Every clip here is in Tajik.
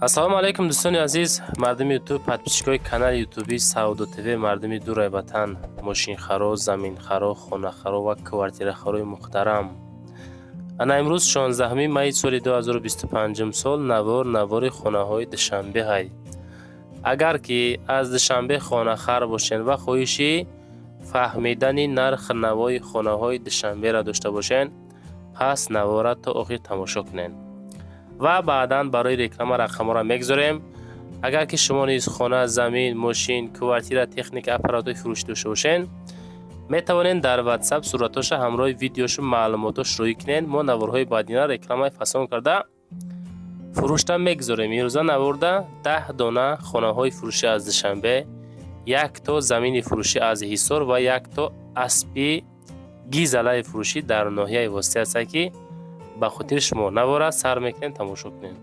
ассалому алайкум дӯстони азиз, мардуми ютуб, подписчикои канали ютуби Саудо ТВ, мардуми дурай ватан, мошинхаро, заминхаро, хонахаро ва квартирахарои муҳтарам. ана имрӯз 16 майи соли 2025 сол навори хонаҳои душанбе ҳай. агар ки аз душанбе хонахар бошен ва хоҳиши фаҳмидани нарх навои хонаҳои душанберо дошта бошен, пас навора то охир тамошо кунед ва баъдан барои реклама рақамҳоро мегузорем. агар ки шумо низ хона, замин, мошин, квартира, техника, аппаратҳои фурӯшӣ дошта бошен, метавонед дар WhatsApp суратоша ҳамроҳи видеошу маълумотош рӯй кунед. мо наворҳои баъдина рекламаи фасон карда фурӯшта мегузорем. имрӯза наворда 10 дона хонаҳои фурӯшӣ аз душанбе, 1 то замини фурӯшӣ аз ҳисор ва 1 то аспи гизалаи фурӯшӣ дар ноҳияи воситӣ аст ки ба хотири шумо навора сар мекунед, тамошо кунед.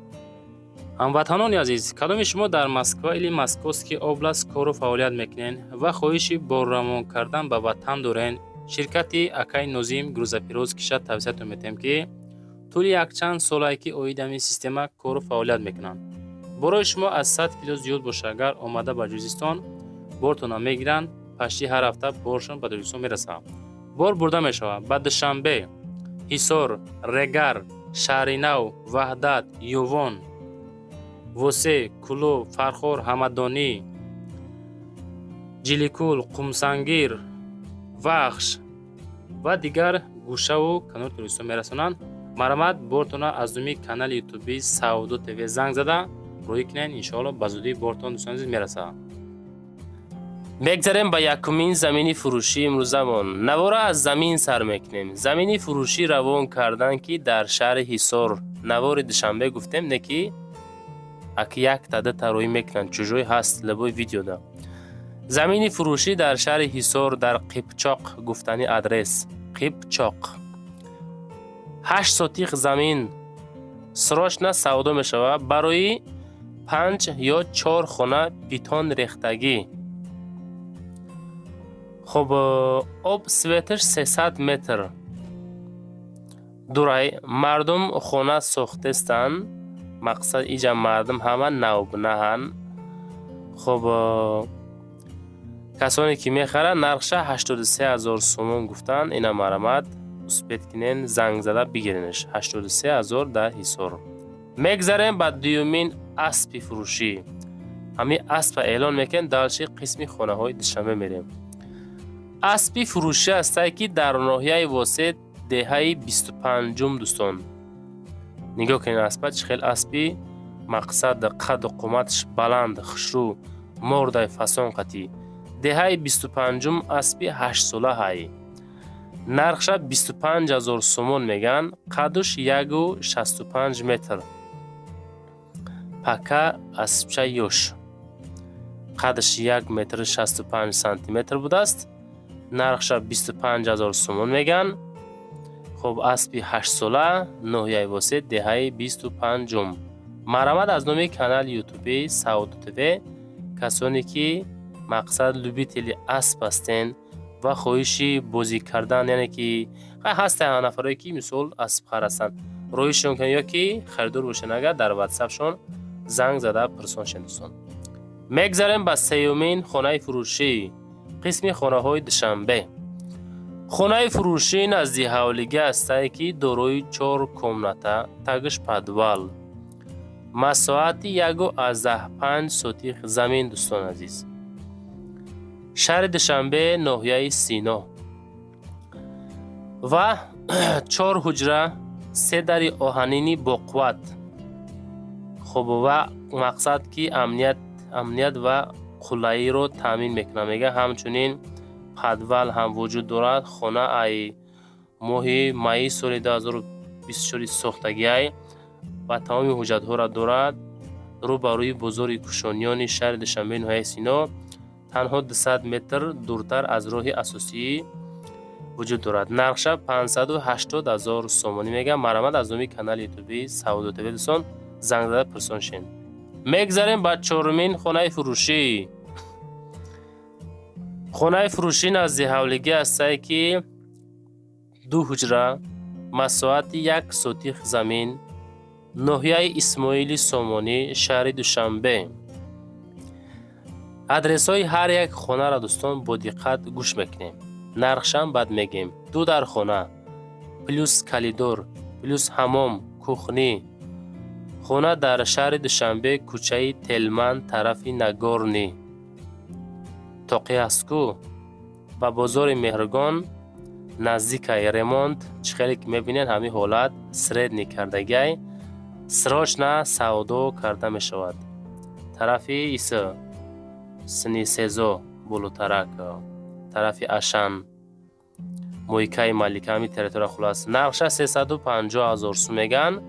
ҳамватанони азиз, кадоми шумо дар Москва или Московский област кору фаъолият мекунед ва хоҳиши боррамон кардан ба ватан дорен, ширкати Акай Нозим грузопирёз киша тавсиятон метем ки тӯли якчанд солае ки оид ҳамин система кору фаъолият мекунанд. борои шумо аз 100 кило зиёд боша, агар омада ба ҷузистон бортона мегиранд, пашти ҳар ҳафта боршон ба ҷузистон мерасад. бор бурда мешавад ба Душанбе, Ҳисор, Регар, Шаҳри Нав, Ваҳдат, Ювон, Восе, Кулу, Фархор, Ҳамадонӣ, Ҷиликул, Қумсангир, Вахш ва дигар гӯшаву канори туристон мерасонанд. марамат бортона аз думи канали ютуби Саудо ТВ занг зада рӯй кунед. иншоалло ба зудӣ бортон дӯстони азиз мерасад. мегзарем ба якумин замини фурӯшӣ имрӯзамон. навора аз замин сар мекунем. замини фурӯшӣ равон кардан ки дар шаҳри Ҳисор навори душанбе гуфтем не ки ак як тада тарӯӣ мекунанд чужой ҳаст лабои видеода. замини фурӯшӣ дар шаҳри Ҳисор дар Қипчоқ гуфтани адрес Қипчоқ 8 сотих замин срочно савдо мешавад барои 5 ё 4 хона бетон рехтагӣ. хуб, об светаш 300 метр. дурай мардум хона сохтестанд. мақсад иҷа мардум ҳама навбинаҳанд. хуб, касоне ки мехаранд нархша 83 000 сомон гуфтанд. ина марамат успед кинен, занг зада бигиринеш. 83 000 дар Ҳисор. мегзарем ба дуюмин аспи фурӯшӣ. ҳамин аспа эълон мекунем далши қисми хонаҳои душанбе мерем. аспи фурӯшӣ астае ки дар ноҳияи восеъ деҳаи 25 дӯстон. нигоҳ кунед аспа чӣ хел аспи, мақсад қаду қоматаш баланд, хушрӯ, мордаи фасон қатӣ. деҳаи 25 аспи 8 сола ҳай. нархша 25 000 сомон меган. қадуш 1.65 метр. пака аспча ёш. қадш 1.65 сантиметр будааст. нархша 25 000 сомон меган. хуб, аспи 8 сола, ноҳияи восеъ, деҳаи 25. марамат аз номи канали ютуби Саудо ТВ. касоне ки мақсад любители асп ҳастен ва хоҳиши бозӣ кардан, яъне ки ҳастанд нафаре ки мисол аспхар ҳастанд, роҳишон кунед ё ки харидор бошен, агар дар WhatsApp-шон занг зада пурсоншен дӯстон. мегзарем ба сеюмин хонаи фурӯшӣ, қисми хонаҳои душанбе. хонаи фурӯшӣ назди ҳавлига астае ки дорои 4 комната, тагиш подвал, масоати 1.5 сотих замин. дӯстон азиз, шаҳри Душанбе, ноҳияи Сино ва 4 ҳуҷра, 3 дари оҳанини боқувват. хуб, ва мақсад ки амният ва қулайиро таъмин мекунад. мега ҳамчунин подвал ҳам вуҷуд дорад. хона ай моҳи майи соли 2024 сохтагиай ва тамоми ҳуҷҷатҳоро дорад. рӯ ба рӯи бозори кушониёни шаҳри Душанбе, ноҳияи Сино, танҳо 200 метр дуртар аз роҳи асосӣ вуҷуд дорад. нархша 580 000 сомонӣ мегам. марамат аз номи канали ютуби Саудо ТВ. дӯстон занг зада пурсоншен. мегзарем ба чорумин хонаи фурӯшӣ. хонаи фурӯшӣ назди ҳавлига астае ки 2 ҳуҷра, масоати 1 сотих замин, ناحیه اسماعیلی سامانی، شهر دوشنبه. آدرس های هر یک خانه را دوستان با دقت گوش میکنیم. نرخشم بعد میگیم. 2 در خانه پلوس کلیدور پلوس حمام کوخنی. خانه در شهر دوشنبه، کوچه تلمن، طرف نگورنی. توقی اسکو با بازار مهرگان نزدیک ریموند. چخیلی که میبینین همین حالت سرید نکردگی سراش نه سودو کرده می شود. طرفی ایسا سنی سیزو بلوترک طرفی اشن مویکای مالیکه همی تریتورا خلاص نقشه 350,000 سو میگن.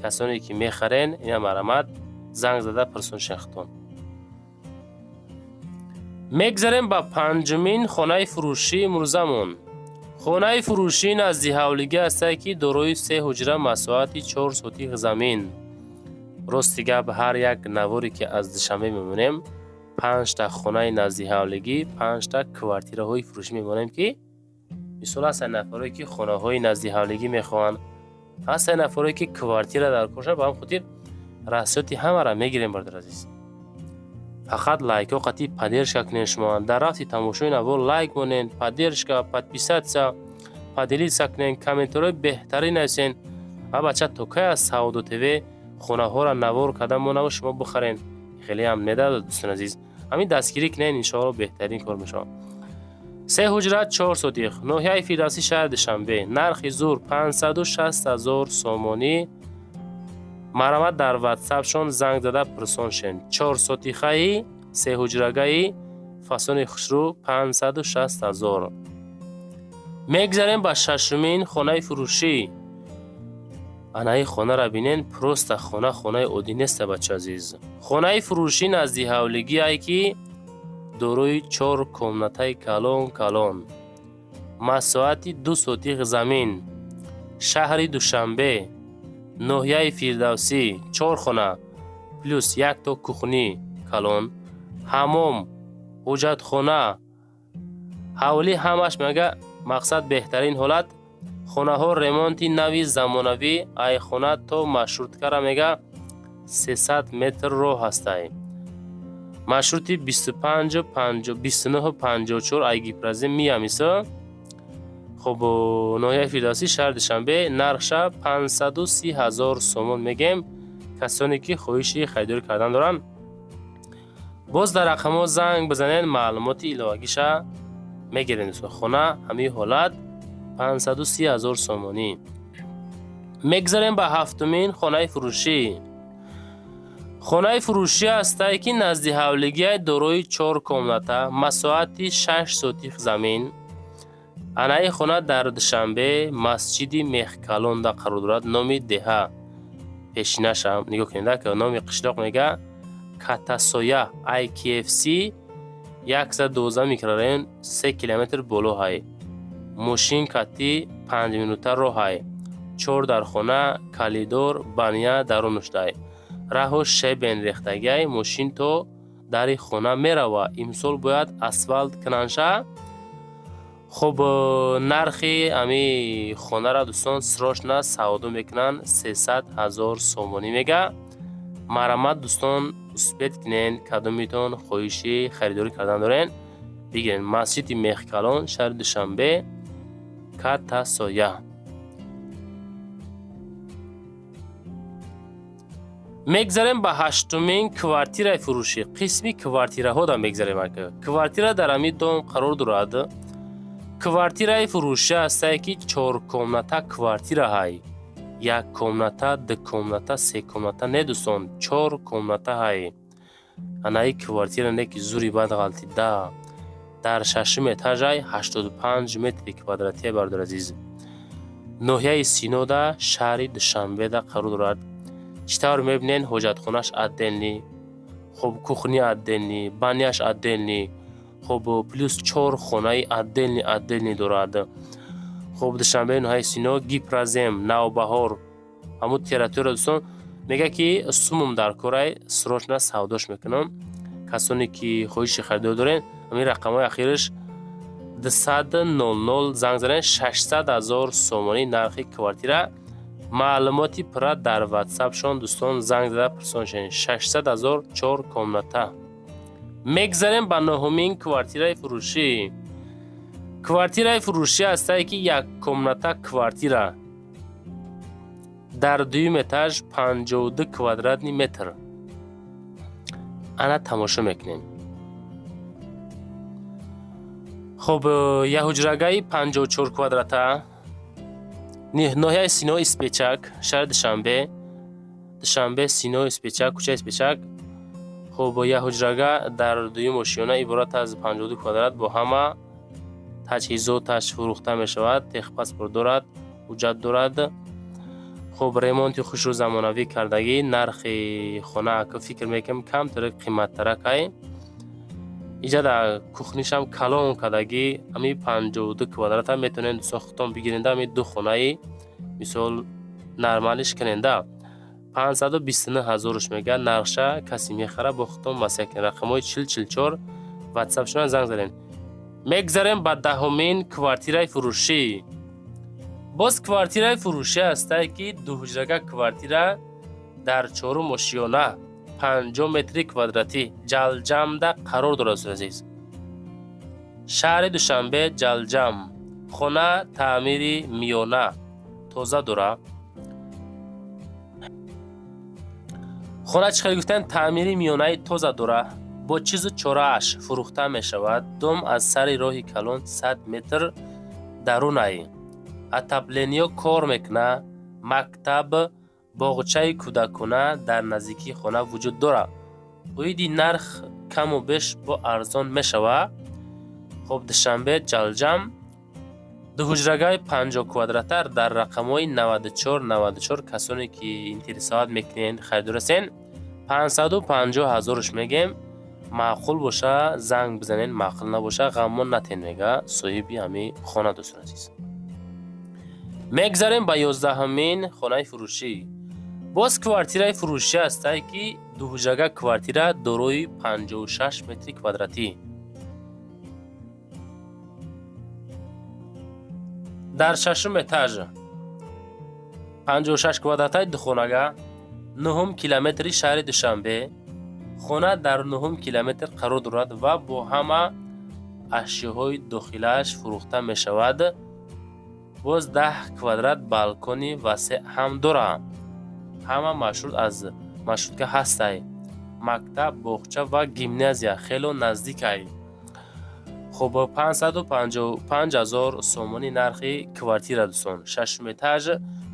کسانی که میخرین این مرامت زنگ زده پرسون شیختون. میگذاریم با پنجمین خانه فروشی مرزمون. خانه فروشی نزدی حولگی است که داروی 3 حجره مساحت 4 سوتیق زمین. راستیگه به هر یک نواری که از دوشنبه میمونیم 5 تا خانه نزدی حولگی 5 تا کوارتیره های فروشی میمونیم که مثلا هست نفرهایی که خانه های نزدی حولگی میخوان، هست نفرهایی که کوارتیره در کشن با هم خودی رسیاتی همه را میگیریم بردر عزیز. فقط لایک ها قطعی پدیرش کنین. شما در رفتی تماشای نوار لایک بونین، پدیرش که پدپیست سا پدیلی سکنین، کامنتورای بهتری نویسین. و بچه توکای از سعودو تیوی خونه ها را نوار کدام مونو شما بخرین. خیلی هم نده دوستان عزیز. همین دستگیری کنین انشاءالله بهترین کار میشه. 3 حجره 4 سوتیق ناحیه فیردوسی شهر دوشنبه. نرخ زور 560,000 سومانی. مرامت در واتساپ شون زنگ زده پرسون شین. 4 سوتیخه 3 حجرگی فاسون خسرو 560,000. میگذاریم با ششمین خانه فروشی. انای خانه را بینین پروست خانه اودینست بچه عزیز. خانه فروشی نزدی حولگی ای که داروی 4 کمنته کلون مساحت 2 سوتیق زمین. شهر دوشنبه. ناحیه فیردوسی 4 خانه پلوس 1 تا کوخنی کلون حمام حجت خانه حوالی همش میگه. مقصد بهترین حالت خانه ها ریمونتی نوی زمانوی ای خانه تو مشروط کرده میگه 300 متر رو هسته. مشروطی 25 29 54 ایگی پرزه میامیسه. خب ناحیه فیردوسی شهر دوشنبه. نرخش 530,000 سومون میگیم. کسانی که خواهش خریداری کردن دارن باز در رقم ها زنگ بزنین معلومات ایلاگیش میگیرین. خونه همین حالت 530,000 سومانی. میگذاریم به هفتمین خانه فروشی. خانه فروشی است که نزدی حولگی داروی 4 کمنته مساحت 6 سوتیق زمین. انای خانه در دوشنبه مسجد میخکلون در قرار دارد. نام ده پیشینش هم نگاه کنید که نام قشلاق میگه کاتاسویا IKFC 112 میکرارین 3 کیلومتر بالا های. ماشین کتی 5 مینوته رو های. 4 در خانه کلیدور بانیا درونش دای. راه شب ریختگی ماشین تو در خانه میروه. امسال باید اسفالت کننشه. خب نرخی امی خانه را دوستان سراش نه سعودو میکنن 300,000 سومانی میگه. مرامت دوستان اسپیت کنین کدومیتون خواهشی خریداری کردن دارین بگیرین. مسجد میخکلان شهر دوشنبه کاتاسویا. میگذاریم به هشتمین کوارتیره فروشی. قسمی کوارتیره ها دا میگذاریم که کوارتیره در امی دوم قرار دارد. کوارتیره فروشی است که 4 کمنته کوارتیره های. 1 کمنته 2 کمنته 3 کمنته نه دوستان 4 کمنته های. انای کوارتیره نه که زوری بعد غلطی ده در 6 اتاج 85 متر کوادراتی بردار عزیز. ناحیه سینودا شهر دوشنبه دا قرار دارد. چطور میبینین حجت خونش عدلنی. خب کوخنی عدلنی بانیش عدلنی. خب پلوس 4 خونه عدلنی دارد. خب دوشنبه ناحیه سینو گیپرازم نوبهار همون تیراتور دوستان میگه که سومم در کره سروش نه سوداش میکنم. کسانی که خواهش خریدار دارین همین رقم های اخیرش 200 00 زنگ زنین. 600,000 سومانی نرخ کوارتیره маълумоти пурра дар ватсапшон дӯстон занг зада пурсонишен. 600,000 4 комната. мегзарем ба нӯҳумин квартираи фурӯшӣ. квартираи фурӯшӣ ҳастае ки як комната квартира дар дуюм этаж 52 квадратни метр. ана тамошо мекунем. хуб, як ҳуҷрагаи 54 квадрата, ноҳияи Сино Испечак, шаҳри Душанбе. Душанбе, Сино Испечак, кӯчаи Испечак. хуб, як ҳуҷрага дар дуюм ошиёна иборат аз 52 квадрат бо ҳама таҷҳизоташ фурӯхта мешавад. Техпаспорт дорад, ҳуҷҷат дорад. хуб, ремонти хушу замонавӣ кардагӣ. Нархи хона ки фикр мекунем камтар қиматтаракай. иҷа дар кухнишам калон кардагӣ. ами 52 квадрата метавонем дӯстон худтон бигиренда. ами ду хонаи мисол нормалиш куненда 529,000 мега. нархша каси мехара бо худтон масъя кунед. рақамҳои 4044 ватсапшона занг занед. мегзарем ба даҳумин квартираи фурӯшӣ. боз квартираи фурӯшӣ ҳастае ки дуҳуҷрага квартира дар чорум ошиёна 50 метри квадратӣ ҷалҷамда қарор дорад. азиз, шаҳри Душанбе, ҷалҷам. хона таъмири миёна тоза дорад. хона чӣ хел гуфтем? таъмири миёнаи тоза дорад. бо чизу чорааш фурӯхта мешавад. дом аз сари роҳи калон 100 метр дарунай. атаблениё кор мекунад. мактаб, боғчаи кӯдакона дар наздикии хона вуҷуд дорад. оиди нарх каму беш бо арзон мешавад. хуб, Душанбе, ҷалҷам. дуҳуҷрагаи 50 квадратар дар рақамҳои 94 касоне ки интересоват мекунен харидор ҳастен 550,000 мегем. маъқул боша занг бизанен, маъқул набоша ғаммон натен мега соҳиби ҳами хона. дӯстон азиз, мегзарем ба 11-ҳамин хонаи фурӯшӣ. боз квартираи фурӯшӣ ҳастае ки дуҳуҷрага квартира дорои 56 метри квадратӣ дар шашум этаж 56 квадратаи духонага 9 километри шаҳри Душанбе. хона дар 9 километр қарор дорад ва бо ҳама ашёҳои дохилааш фурӯхта мешавад. боз 10 квадрат балкони васеъ ҳам дорад. ҳама маршрутка ҳастай. мактаб, боғча ва гимназия хело наздикай. хуб, 555,000 сомони нархи квартира дӯстон. шашум этаж,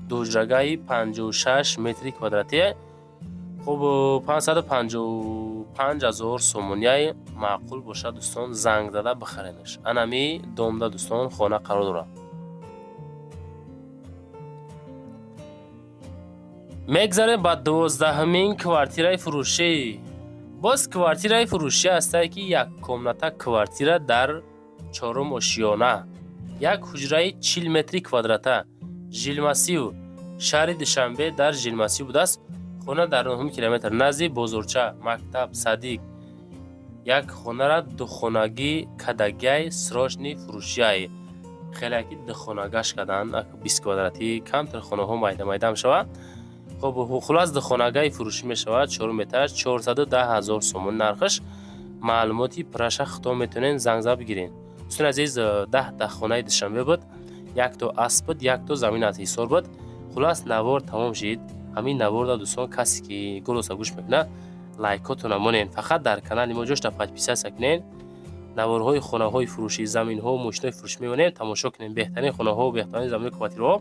дуҳуҷрагаи 56 метри квадратӣ. хуб, 555,000 сомонияй маъқул бошад дӯстон занг зада бихаренаш. анами домда дӯстон хона қарор дорад. мегзарем ба 12-ҳамин квартираи фурӯшӣ. боз квартираи фурӯшӣ ҳастае ки як комната квартира дар чорум ошиёна, як ҳуҷраи 40 метри квадрата, жилмасив, шаҳри Душанбе дар жилмасив будааст. хона дар 9 километр назди бозорча, мактаб, садик. як хонара духонагӣ кадагиай срочни фурӯшиай. хелаки духонагаш кадан 20 квадратӣ камтар хонаҳо майда мешавад. хуб, хулас духонагаи фурӯшӣ мешавад 4 этаж 410,000 сомон нархаш. маълумоти пурраша худтон метавонен занг зада бигирен. дӯстон азиз, 10 хонаи Душанбе буд, якто аст буд, якто замин аз ҳисор буд. хулас навор тамом шид. ҳамин наворда дӯстон касе ки голоса гӯш мекунад лайкотона монен. фақат дар канали мо ҷошта подписатсия кунен. наворҳои хонаҳои фурӯшӣ, заминҳо, мошинои фурӯшӣ мебинем, тамошо кунем. беҳтарин хонаҳо, беҳтарин заминҳои квартираҳо.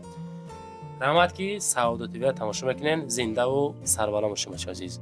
раҳмат ки Саудо ТВ тамошо мекунен. зиндаву сарбаланд бошед бачаҳо азиз.